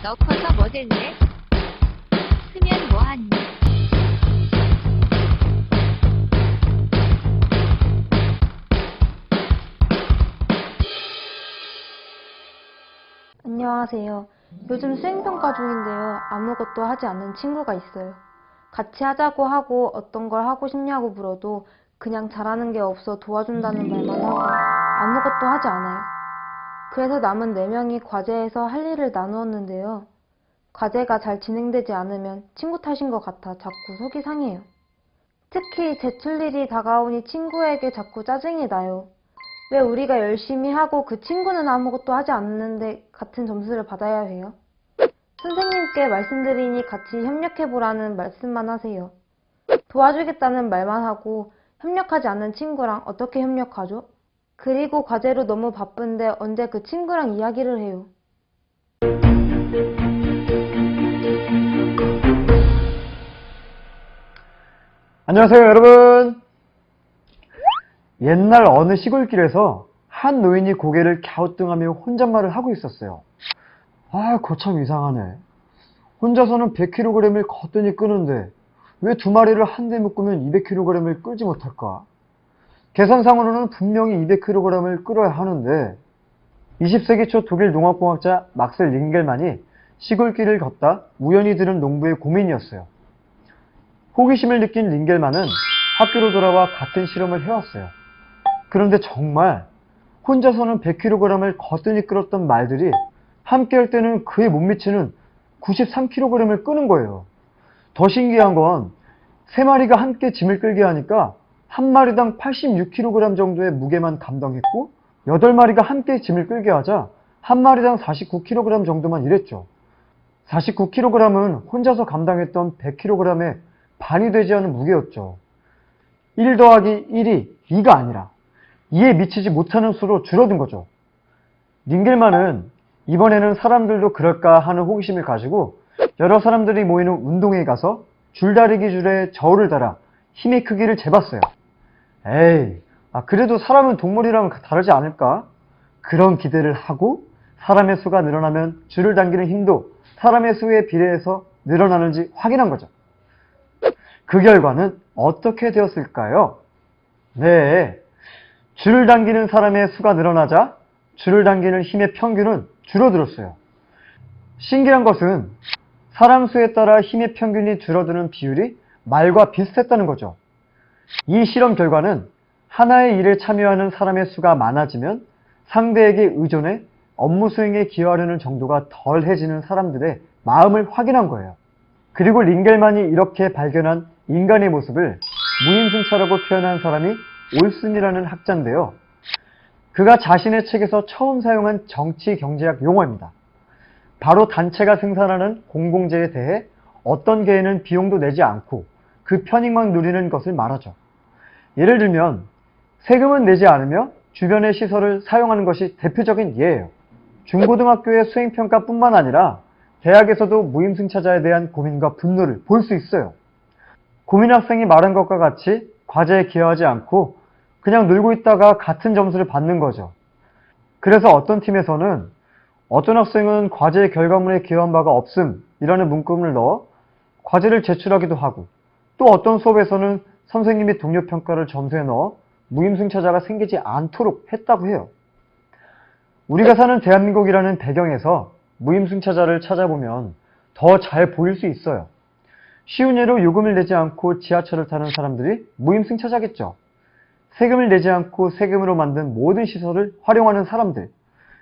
너 커서 뭐 될래? 크면 뭐하니? 안녕하세요. 요즘 수행평가 중인데요. 아무것도 하지 않는 친구가 있어요. 같이 하자고 하고 어떤 걸 하고 싶냐고 물어도 그냥 잘하는 게 없어 도와준다는 말만 하고 아무것도 하지 않아요. 그래서 남은 4명이 과제에서 할 일을 나누었는데요. 과제가 잘 진행되지 않으면 친구 탓인 것 같아 자꾸 속이 상해요. 특히 제출일이 다가오니 친구에게 자꾸 짜증이 나요. 왜 우리가 열심히 하고 그 친구는 아무것도 하지 않는데 같은 점수를 받아야 해요? 선생님께 말씀드리니 같이 협력해보라는 말씀만 하세요. 도와주겠다는 말만 하고 협력하지 않는 친구랑 어떻게 협력하죠? 그리고 과제로 너무 바쁜데 언제 그 친구랑 이야기를 해요? 안녕하세요, 여러분. 옛날 어느 시골길에서 한 노인이 고개를 갸우뚱하며 혼잣말을 하고 있었어요. 거참 이상하네. 혼자서는 100kg을 거뜬히 끄는데 왜 2마리를 한데 묶으면 200kg을 끌지 못할까? 계산상으로는 분명히 200kg을 끌어야 하는데 20세기 초 독일 농학공학자 막셀 링겔만이 시골길을 걷다 우연히 들은 농부의 고민이었어요. 호기심을 느낀 링겔만은 학교로 돌아와 같은 실험을 해왔어요. 그런데 정말 혼자서는 100kg을 거뜬히 끌었던 말들이 함께 할 때는 그에 못 미치는 93kg을 끄는 거예요. 더 신기한 건 3마리가 함께 짐을 끌게 하니까 한 마리당 86kg 정도의 무게만 감당했고 8마리가 함께 짐을 끌게 하자 한 마리당 49kg 정도만 일했죠. 49kg은 혼자서 감당했던 100kg의 반이 되지 않은 무게였죠. 1 더하기 1이 2가 아니라 2에 미치지 못하는 수로 줄어든 거죠. 링겔만은 이번에는 사람들도 그럴까 하는 호기심을 가지고 여러 사람들이 모이는 운동회에 가서 줄다리기 줄에 저울을 달아 힘의 크기를 재봤어요. 그래도 사람은 동물이랑 다르지 않을까? 그런 기대를 하고 사람의 수가 늘어나면 줄을 당기는 힘도 사람의 수에 비례해서 늘어나는지 확인한 거죠. 그 결과는 어떻게 되었을까요? 줄을 당기는 사람의 수가 늘어나자 줄을 당기는 힘의 평균은 줄어들었어요. 신기한 것은 사람 수에 따라 힘의 평균이 줄어드는 비율이 말과 비슷했다는 거죠. 이 실험 결과는 하나의 일에 참여하는 사람의 수가 많아지면 상대에게 의존해 업무 수행에 기여하려는 정도가 덜해지는 사람들의 마음을 확인한 거예요. 그리고 링겔만이 이렇게 발견한 인간의 모습을 무임승차라고 표현한 사람이 올슨이라는 학자인데요. 그가 자신의 책에서 처음 사용한 정치 경제학 용어입니다. 바로 단체가 생산하는 공공재에 대해 어떤 개인은 비용도 내지 않고 그 편익만 누리는 것을 말하죠. 예를 들면 세금은 내지 않으며 주변의 시설을 사용하는 것이 대표적인 예예요. 중고등학교의 수행평가뿐만 아니라 대학에서도 무임승차자에 대한 고민과 분노를 볼 수 있어요. 고민학생이 말한 것과 같이 과제에 기여하지 않고 그냥 놀고 있다가 같은 점수를 받는 거죠. 그래서 어떤 팀에서는 어떤 학생은 과제의 결과물에 기여한 바가 없음 이라는 문구를 넣어 과제를 제출하기도 하고 또 어떤 수업에서는 선생님이 동료 평가를 점수에 넣어 무임승차자가 생기지 않도록 했다고 해요. 우리가 사는 대한민국이라는 배경에서 무임승차자를 찾아보면 더 잘 보일 수 있어요. 쉬운 예로 요금을 내지 않고 지하철을 타는 사람들이 무임승차자겠죠. 세금을 내지 않고 세금으로 만든 모든 시설을 활용하는 사람들,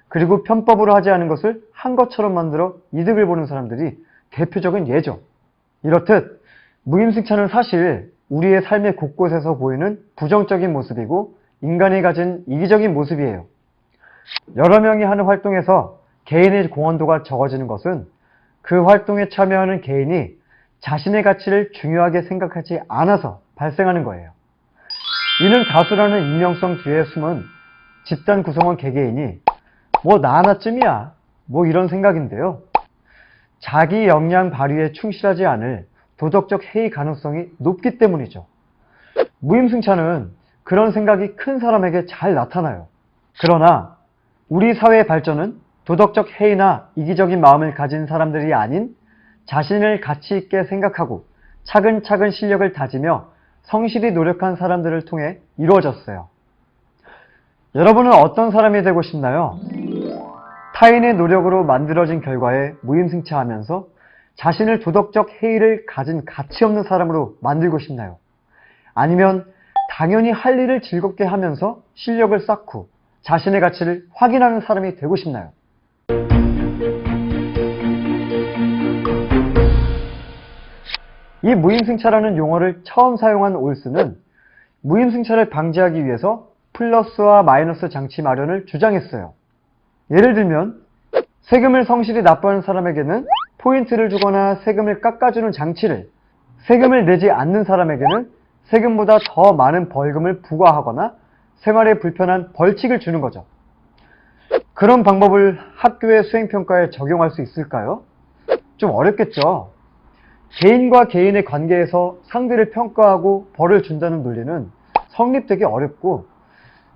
그리고 편법으로 하지 않은 것을 한 것처럼 만들어 이득을 보는 사람들이 대표적인 예죠. 이렇듯 무임승차는 사실 우리의 삶의 곳곳에서 보이는 부정적인 모습이고 인간이 가진 이기적인 모습이에요. 여러 명이 하는 활동에서 개인의 공헌도가 적어지는 것은 그 활동에 참여하는 개인이 자신의 가치를 중요하게 생각하지 않아서 발생하는 거예요. 이는 다수라는 익명성 뒤에 숨은 집단 구성원 개개인이 나 하나쯤이야 이런 생각인데요. 자기 역량 발휘에 충실하지 않을 도덕적 해이 가능성이 높기 때문이죠. 무임승차는 그런 생각이 큰 사람에게 잘 나타나요. 그러나 우리 사회의 발전은 도덕적 해이나 이기적인 마음을 가진 사람들이 아닌 자신을 가치 있게 생각하고 차근차근 실력을 다지며 성실히 노력한 사람들을 통해 이루어졌어요. 여러분은 어떤 사람이 되고 싶나요? 타인의 노력으로 만들어진 결과에 무임승차하면서 자신을 도덕적 해이를 가진 가치 없는 사람으로 만들고 싶나요? 아니면 당연히 할 일을 즐겁게 하면서 실력을 쌓고 자신의 가치를 확인하는 사람이 되고 싶나요? 이 무임승차라는 용어를 처음 사용한 올스는 무임승차를 방지하기 위해서 플러스와 마이너스 장치 마련을 주장했어요. 예를 들면 세금을 성실히 납부하는 사람에게는 포인트를 주거나 세금을 깎아주는 장치를, 세금을 내지 않는 사람에게는 세금보다 더 많은 벌금을 부과하거나 생활에 불편한 벌칙을 주는 거죠. 그런 방법을 학교의 수행평가에 적용할 수 있을까요? 좀 어렵겠죠. 개인과 개인의 관계에서 상대를 평가하고 벌을 준다는 논리는 성립되기 어렵고,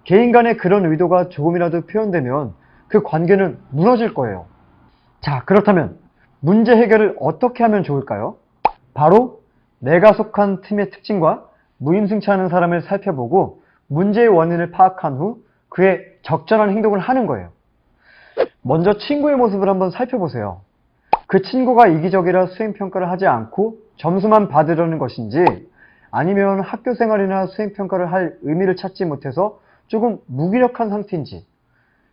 개인 간의 그런 의도가 조금이라도 표현되면 그 관계는 무너질 거예요. 자, 그렇다면 문제 해결을 어떻게 하면 좋을까요? 바로 내가 속한 팀의 특징과 무임승차하는 사람을 살펴보고 문제의 원인을 파악한 후 그의 적절한 행동을 하는 거예요. 먼저 친구의 모습을 한번 살펴보세요. 그 친구가 이기적이라 수행평가를 하지 않고 점수만 받으려는 것인지, 아니면 학교 생활이나 수행평가를 할 의미를 찾지 못해서 조금 무기력한 상태인지,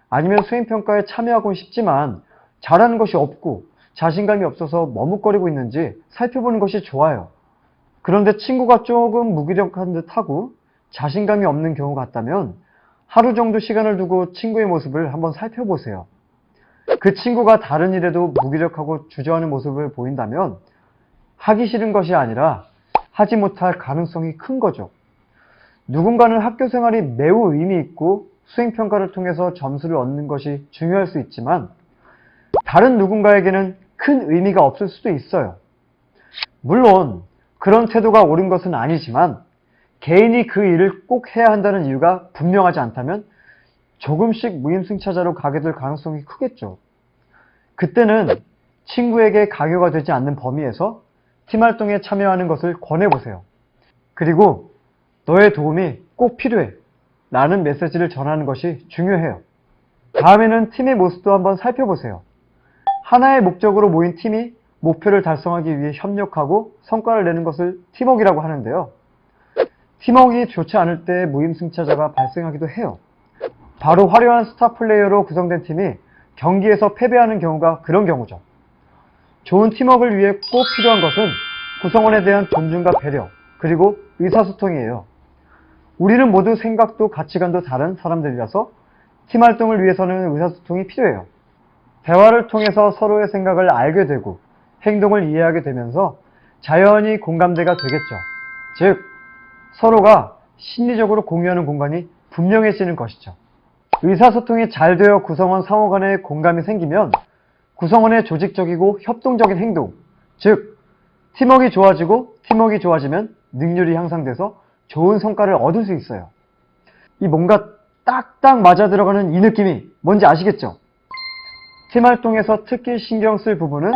아니면 수행평가에 참여하고 싶지만 잘하는 것이 없고 자신감이 없어서 머뭇거리고 있는지 살펴보는 것이 좋아요. 그런데 친구가 조금 무기력한 듯하고 자신감이 없는 경우 같다면 하루 정도 시간을 두고 친구의 모습을 한번 살펴보세요. 그 친구가 다른 일에도 무기력하고 주저하는 모습을 보인다면 하기 싫은 것이 아니라 하지 못할 가능성이 큰 거죠. 누군가는 학교 생활이 매우 의미 있고 수행평가를 통해서 점수를 얻는 것이 중요할 수 있지만 다른 누군가에게는 큰 의미가 없을 수도 있어요. 물론 그런 태도가 옳은 것은 아니지만 개인이 그 일을 꼭 해야 한다는 이유가 분명하지 않다면 조금씩 무임승차자로 가게 될 가능성이 크겠죠. 그때는 친구에게 강요가 되지 않는 범위에서 팀활동에 참여하는 것을 권해보세요. 그리고 너의 도움이 꼭 필요해 라는 메시지를 전하는 것이 중요해요. 다음에는 팀의 모습도 한번 살펴보세요. 하나의 목적으로 모인 팀이 목표를 달성하기 위해 협력하고 성과를 내는 것을 팀워크라고 하는데요. 팀워크가 좋지 않을 때 무임승차자가 발생하기도 해요. 바로 화려한 스타 플레이어로 구성된 팀이 경기에서 패배하는 경우가 그런 경우죠. 좋은 팀워크를 위해 꼭 필요한 것은 구성원에 대한 존중과 배려, 그리고 의사소통이에요. 우리는 모두 생각도 가치관도 다른 사람들이라서 팀 활동을 위해서는 의사소통이 필요해요. 대화를 통해서 서로의 생각을 알게 되고 행동을 이해하게 되면서 자연히 공감대가 되겠죠. 즉, 서로가 심리적으로 공유하는 공간이 분명해지는 것이죠. 의사소통이 잘 되어 구성원 상호 간의 공감이 생기면 구성원의 조직적이고 협동적인 행동, 즉 팀워크가 좋아지고 팀워크가 좋아지면 능률이 향상돼서 좋은 성과를 얻을 수 있어요. 이 뭔가 딱딱 맞아 들어가는 이 느낌이 뭔지 아시겠죠? 팀활동에서 특히 신경 쓸 부분은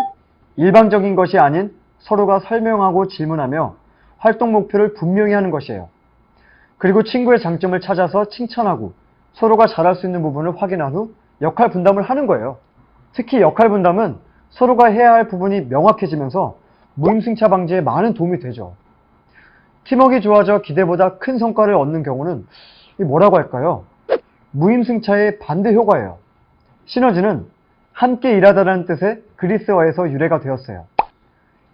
일방적인 것이 아닌 서로가 설명하고 질문하며 활동 목표를 분명히 하는 것이에요. 그리고 친구의 장점을 찾아서 칭찬하고 서로가 잘할 수 있는 부분을 확인한 후 역할 분담을 하는 거예요. 특히 역할 분담은 서로가 해야 할 부분이 명확해지면서 무임승차 방지에 많은 도움이 되죠. 팀워크가 좋아져 기대보다 큰 성과를 얻는 경우는 뭐라고 할까요? 무임승차의 반대 효과예요. 시너지는 함께 일하다라는 뜻의 그리스어에서 유래가 되었어요.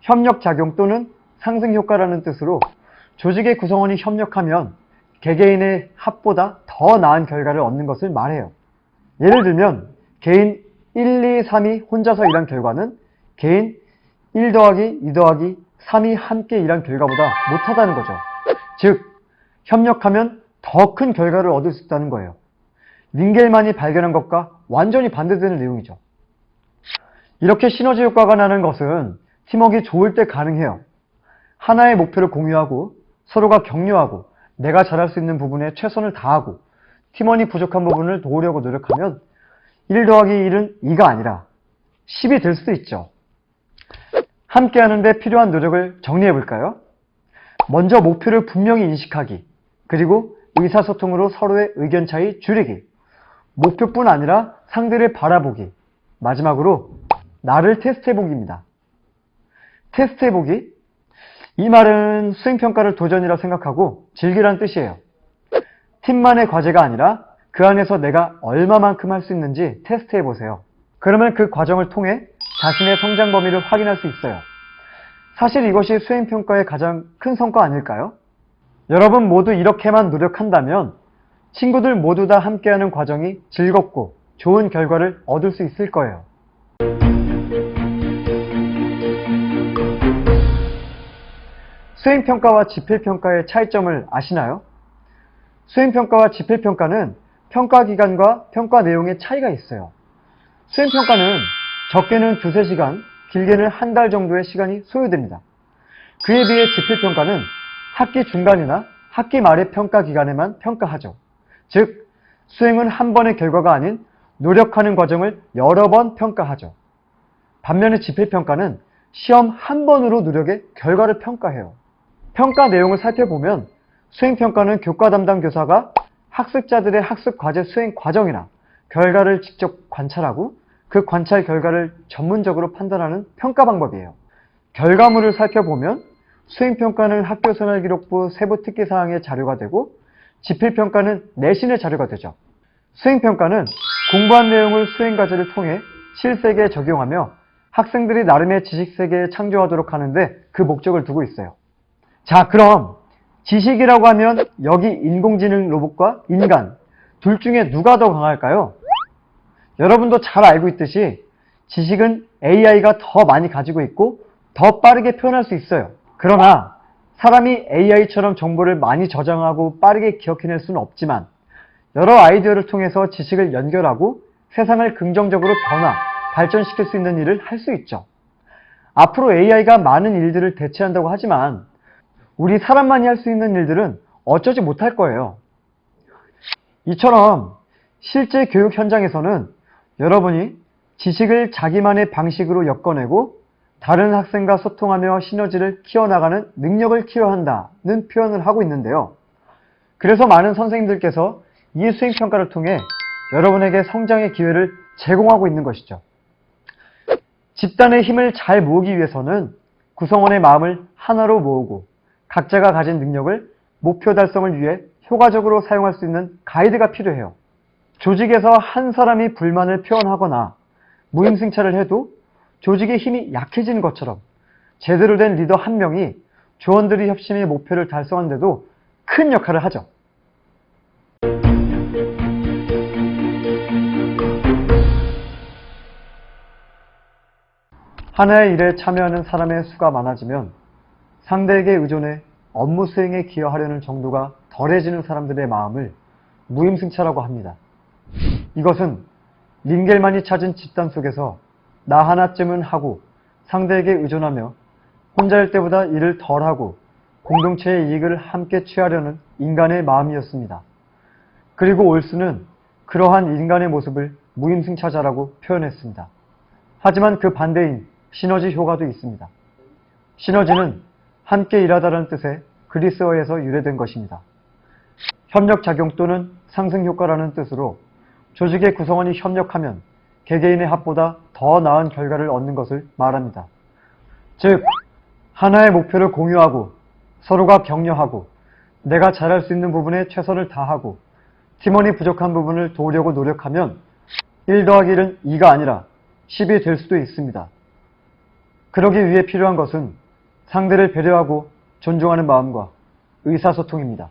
협력작용 또는 상승효과라는 뜻으로 조직의 구성원이 협력하면 개개인의 합보다 더 나은 결과를 얻는 것을 말해요. 예를 들면 개인 1, 2, 3이 혼자서 일한 결과는 개인 1 더하기 2 더하기 3이 함께 일한 결과보다 못하다는 거죠. 즉, 협력하면 더 큰 결과를 얻을 수 있다는 거예요. 링겔만이 발견한 것과 완전히 반대되는 내용이죠. 이렇게 시너지 효과가 나는 것은 팀워크가 좋을 때 가능해요. 하나의 목표를 공유하고 서로가 격려하고 내가 잘할 수 있는 부분에 최선을 다하고 팀원이 부족한 부분을 도우려고 노력하면 1 더하기 1은 2가 아니라 10이 될 수도 있죠. 함께 하는데 필요한 노력을 정리해 볼까요? 먼저 목표를 분명히 인식하기, 그리고 의사소통으로 서로의 의견 차이 줄이기, 목표뿐 아니라 상대를 바라보기, 마지막으로 나를 테스트해보기입니다. 테스트해보기? 이 말은 수행평가를 도전이라 생각하고 즐기라는 뜻이에요. 팀만의 과제가 아니라 그 안에서 내가 얼마만큼 할 수 있는지 테스트해보세요. 그러면 그 과정을 통해 자신의 성장 범위를 확인할 수 있어요. 사실 이것이 수행평가의 가장 큰 성과 아닐까요? 여러분 모두 이렇게만 노력한다면 친구들 모두 다 함께하는 과정이 즐겁고 좋은 결과를 얻을 수 있을 거예요. 수행평가와 지필평가의 차이점을 아시나요? 수행평가와 지필평가는 평가 기간과 평가 내용의 차이가 있어요. 수행평가는 적게는 2-3시간, 길게는 1달 정도의 시간이 소요됩니다. 그에 비해 지필평가는 학기 중간이나 학기 말의 평가 기간에만 평가하죠. 즉, 수행은 한 번의 결과가 아닌 노력하는 과정을 여러 번 평가하죠. 반면에 지필평가는 시험 한 번으로 노력의 결과를 평가해요. 평가 내용을 살펴보면 수행평가는 교과 담당 교사가 학습자들의 학습 과제 수행 과정이나 결과를 직접 관찰하고 그 관찰 결과를 전문적으로 판단하는 평가 방법이에요. 결과물을 살펴보면 수행평가는 학교 생활기록부 세부 특기사항의 자료가 되고 지필평가는 내신의 자료가 되죠. 수행평가는 공부한 내용을 수행과제를 통해 실세계에 적용하며 학생들이 나름의 지식세계에 창조하도록 하는데 그 목적을 두고 있어요. 자, 그럼 지식이라고 하면 여기 인공지능 로봇과 인간 둘 중에 누가 더 강할까요? 여러분도 잘 알고 있듯이 지식은 AI가 더 많이 가지고 있고 더 빠르게 표현할 수 있어요. 그러나 사람이 AI처럼 정보를 많이 저장하고 빠르게 기억해낼 수는 없지만 여러 아이디어를 통해서 지식을 연결하고 세상을 긍정적으로 변화, 발전시킬 수 있는 일을 할 수 있죠. 앞으로 AI가 많은 일들을 대체한다고 하지만 우리 사람만이 할 수 있는 일들은 어쩌지 못할 거예요. 이처럼 실제 교육 현장에서는 여러분이 지식을 자기만의 방식으로 엮어내고 다른 학생과 소통하며 시너지를 키워나가는 능력을 키워한다는 표현을 하고 있는데요. 그래서 많은 선생님들께서 이 수행평가를 통해 여러분에게 성장의 기회를 제공하고 있는 것이죠. 집단의 힘을 잘 모으기 위해서는 구성원의 마음을 하나로 모으고 각자가 가진 능력을 목표 달성을 위해 효과적으로 사용할 수 있는 가이드가 필요해요. 조직에서 한 사람이 불만을 표현하거나 무임승차를 해도 조직의 힘이 약해지는 것처럼 제대로 된 리더 한 명이 조원들이 협심의 목표를 달성하는 데도 큰 역할을 하죠. 하나의 일에 참여하는 사람의 수가 많아지면 상대에게 의존해 업무 수행에 기여하려는 정도가 덜해지는 사람들의 마음을 무임승차라고 합니다. 이것은 링겔만이 찾은 집단 속에서 나 하나쯤은 하고 상대에게 의존하며 혼자일 때보다 일을 덜하고 공동체의 이익을 함께 취하려는 인간의 마음이었습니다. 그리고 올스는 그러한 인간의 모습을 무임승차자라고 표현했습니다. 하지만 그 반대인 시너지 효과도 있습니다. 시너지는 함께 일하다라는 뜻의 그리스어에서 유래된 것입니다. 협력작용 또는 상승효과라는 뜻으로 조직의 구성원이 협력하면 개개인의 합보다 더 나은 결과를 얻는 것을 말합니다. 즉, 하나의 목표를 공유하고 서로가 격려하고 내가 잘할 수 있는 부분에 최선을 다하고 팀원이 부족한 부분을 도우려고 노력하면 1 더하기 1은 2가 아니라 10이 될 수도 있습니다. 그러기 위해 필요한 것은 상대를 배려하고 존중하는 마음과 의사소통입니다.